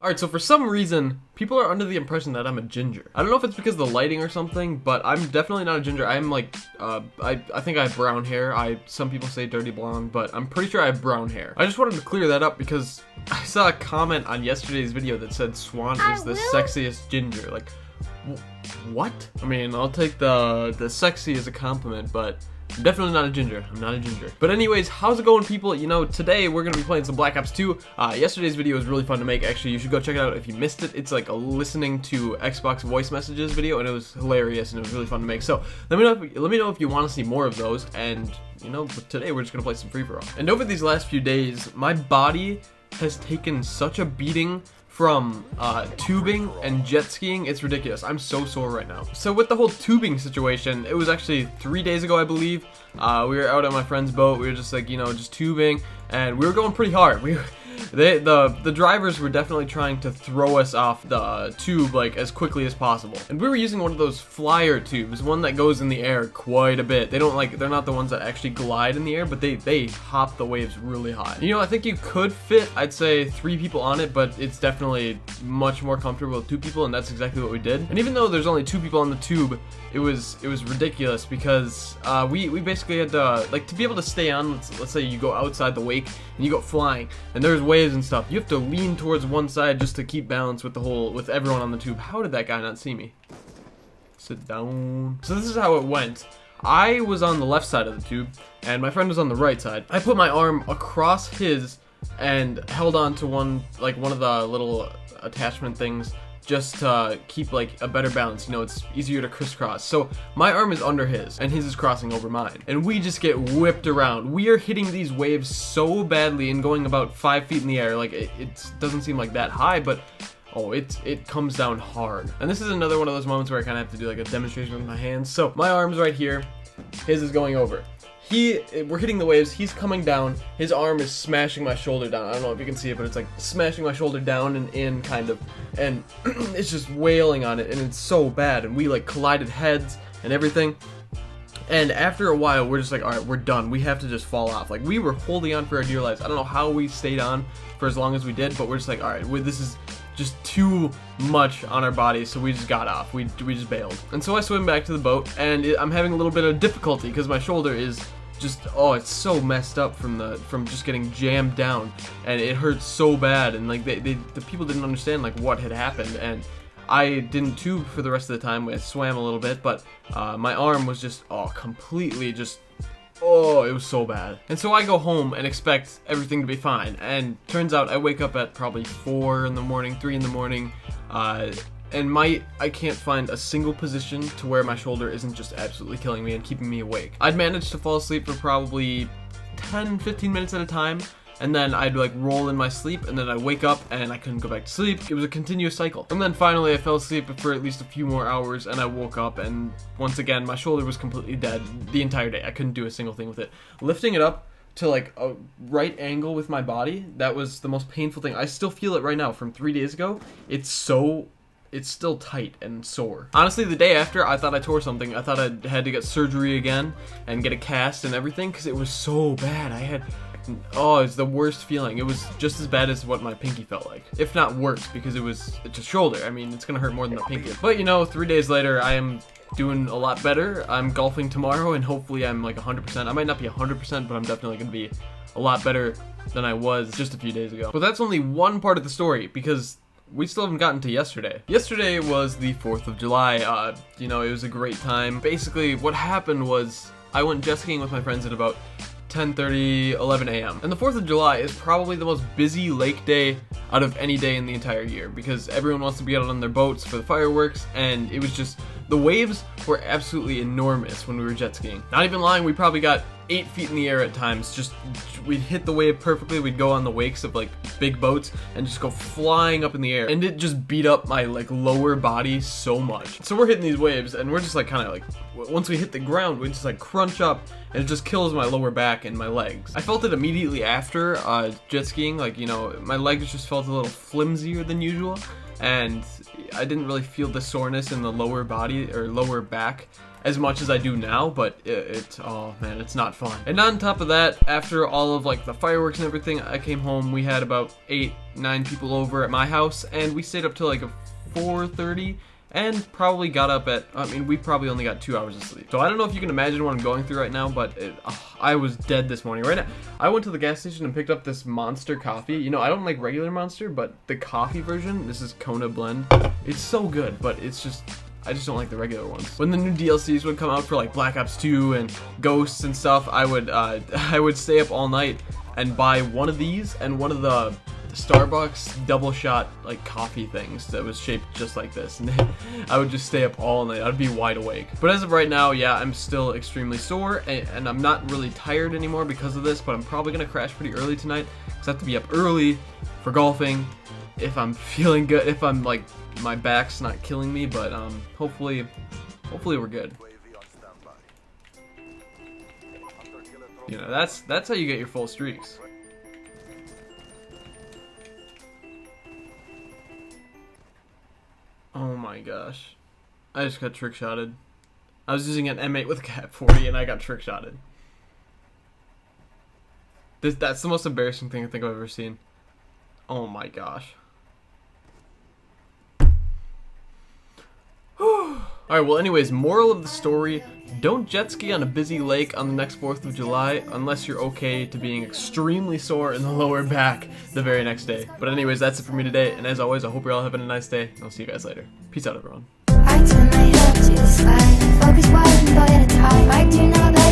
Alright, so for some reason, people are under the impression that I'm a ginger. I don't know if it's because of the lighting or something, but I'm definitely not a ginger. I'm like, I think I have brown hair. Some people say dirty blonde, but I'm pretty sure I have brown hair. I just wanted to clear that up because I saw a comment on yesterday's video that said Swan is the sexiest ginger. Like, what? I mean, I'll take the sexy as a compliment, but I'm definitely not a ginger. I'm not a ginger. But anyways, how's it going, people? You know, today we're gonna be playing some Black Ops 2. Yesterday's video was really fun to make. Actually, you should go check it out if you missed it. It's like a listening to Xbox voice messages video, and it was hilarious and it was really fun to make. So let me know if you want to see more of those. And you know, today we're just gonna play some free for all. And over these last few days, my body has taken such a beating from tubing and jet skiing. It's ridiculous. I'm so sore right now. So with the whole tubing situation, it was actually 3 days ago, I believe. We were out on my friend's boat. We were just like, you know, just tubing, and we were going pretty hard. The drivers were definitely trying to throw us off the tube like as quickly as possible. And we were using one of those flyer tubes, one that goes in the air quite a bit. They're not the ones that actually glide in the air, but they hop the waves really high. You know, I think you could fit, I'd say, 3 people on it, but it's definitely much more comfortable with 2 people, and that's exactly what we did. And even though there's only 2 people on the tube, it was ridiculous because we basically had to, like, to be able to stay on, let's say you go outside the wake and you go flying and there's waves and stuff, you have to lean towards one side just to keep balance with everyone on the tube. How did that guy not see me? Sit down. So this is how it went. I was on the left side of the tube and my friend was on the right side. I put my arm across his and held on to one of the little attachment things just to keep like a better balance. You know, it's easier to crisscross. So my arm is under his and his is crossing over mine, and we just get whipped around. We are hitting these waves so badly and going about 5 feet in the air. Like it doesn't seem like that high, but oh, it comes down hard. And this is another one of those moments where I kind of have to do like a demonstration with my hands. So my arm's right here, his is going over. We're hitting the waves, he's coming down, his arm is smashing my shoulder down. I don't know if you can see it, but it's like smashing my shoulder down and in, kind of, and it's just wailing on it, and it's so bad, and we like collided heads and everything. And after a while, we're just like, alright, we're done. We have to just fall off. Like, we were holding on for our dear lives. I don't know how we stayed on for as long as we did, but we're just like, alright, this is just too much on our bodies, so we just got off. We just bailed. And so I swim back to the boat, and I'm having a little bit of difficulty because my shoulder is just, oh, it's so messed up from just getting jammed down, and it hurts so bad. And like the people didn't understand like what had happened, and I didn't tube for the rest of the time. I swam a little bit, but my arm was just completely just, oh, it was so bad. And so I go home and expect everything to be fine, and turns out I wake up at probably 4 in the morning, 3 in the morning, and I can't find a single position to where my shoulder isn't just absolutely killing me and keeping me awake. I'd managed to fall asleep for probably 10-15 minutes at a time, and then I'd like roll in my sleep, and then I'd wake up and I couldn't go back to sleep. It was a continuous cycle. And then finally I fell asleep for at least a few more hours, and I woke up, and once again my shoulder was completely dead the entire day. I couldn't do a single thing with it. Lifting it up to like a right angle with my body, that was the most painful thing. I still feel it right now from 3 days ago. It's still tight and sore. Honestly, the day after, I thought I tore something. I thought I had to get surgery again and get a cast and everything because it was so bad. It's the worst feeling. It was just as bad as what my pinky felt like, if not worse, because it's a shoulder. I mean, it's gonna hurt more than the pinky. But you know, 3 days later, I am doing a lot better. I'm golfing tomorrow, and hopefully I'm like 100%. I might not be 100%, but I'm definitely gonna be a lot better than I was just a few days ago. But that's only one part of the story, because we still haven't gotten to yesterday. Yesterday was the 4th of July. You know, it was a great time. Basically, what happened was I went jet skiing with my friends at about 10:30, 11 a.m. And the 4th of July is probably the most busy lake day out of any day in the entire year, because everyone wants to be out on their boats for the fireworks, and it was just, the waves were absolutely enormous when we were jet skiing. Not even lying, we probably got 8 feet in the air at times. Just, we'd hit the wave perfectly, we'd go on the wakes of like big boats and just go flying up in the air, and it just beat up my like lower body so much. So we're hitting these waves, and we're just like kind of like, once we hit the ground, we just like crunch up, and it just kills my lower back and my legs. I felt it immediately after jet skiing. Like, you know, my legs just felt a little flimsier than usual, and I didn't really feel the soreness in the lower body or lower back as much as I do now, but oh man, it's not fun. And on top of that, after all of like the fireworks and everything, I came home. We had about 8-9 people over at my house, and we stayed up till like 4:30. And probably got up at, I mean, we probably only got 2 hours of sleep. So I don't know if you can imagine what I'm going through right now, but I was dead this morning. Right now, I went to the gas station and picked up this Monster coffee. You know, I don't like regular Monster, but the coffee version, this is Kona Blend. It's so good, but it's just, I just don't like the regular ones. When the new DLCs would come out for like Black Ops 2 and Ghosts and stuff, I would stay up all night and buy one of these and one of the Starbucks double shot like coffee things that was shaped just like this, and I would just stay up all night. I'd be wide awake. But as of right now, yeah, I'm still extremely sore, and I'm not really tired anymore because of this, but I'm probably gonna crash pretty early tonight because I have to be up early for golfing if I'm feeling good, if I'm like my back's not killing me. But hopefully we're good. You know, that's how you get your full streaks. Oh my gosh. I just got trick-shotted. I was using an M8 with a Cat 40 and I got trick-shotted. That's the most embarrassing thing I think I've ever seen. Oh my gosh. Alright, well anyways, moral of the story, don't jet ski on a busy lake on the next 4th of July unless you're okay to being extremely sore in the lower back the very next day. But anyways, that's it for me today, and as always, I hope you're all having a nice day, and I'll see you guys later. Peace out, everyone. I turn my head to the side, focus one thought at a time. I do know that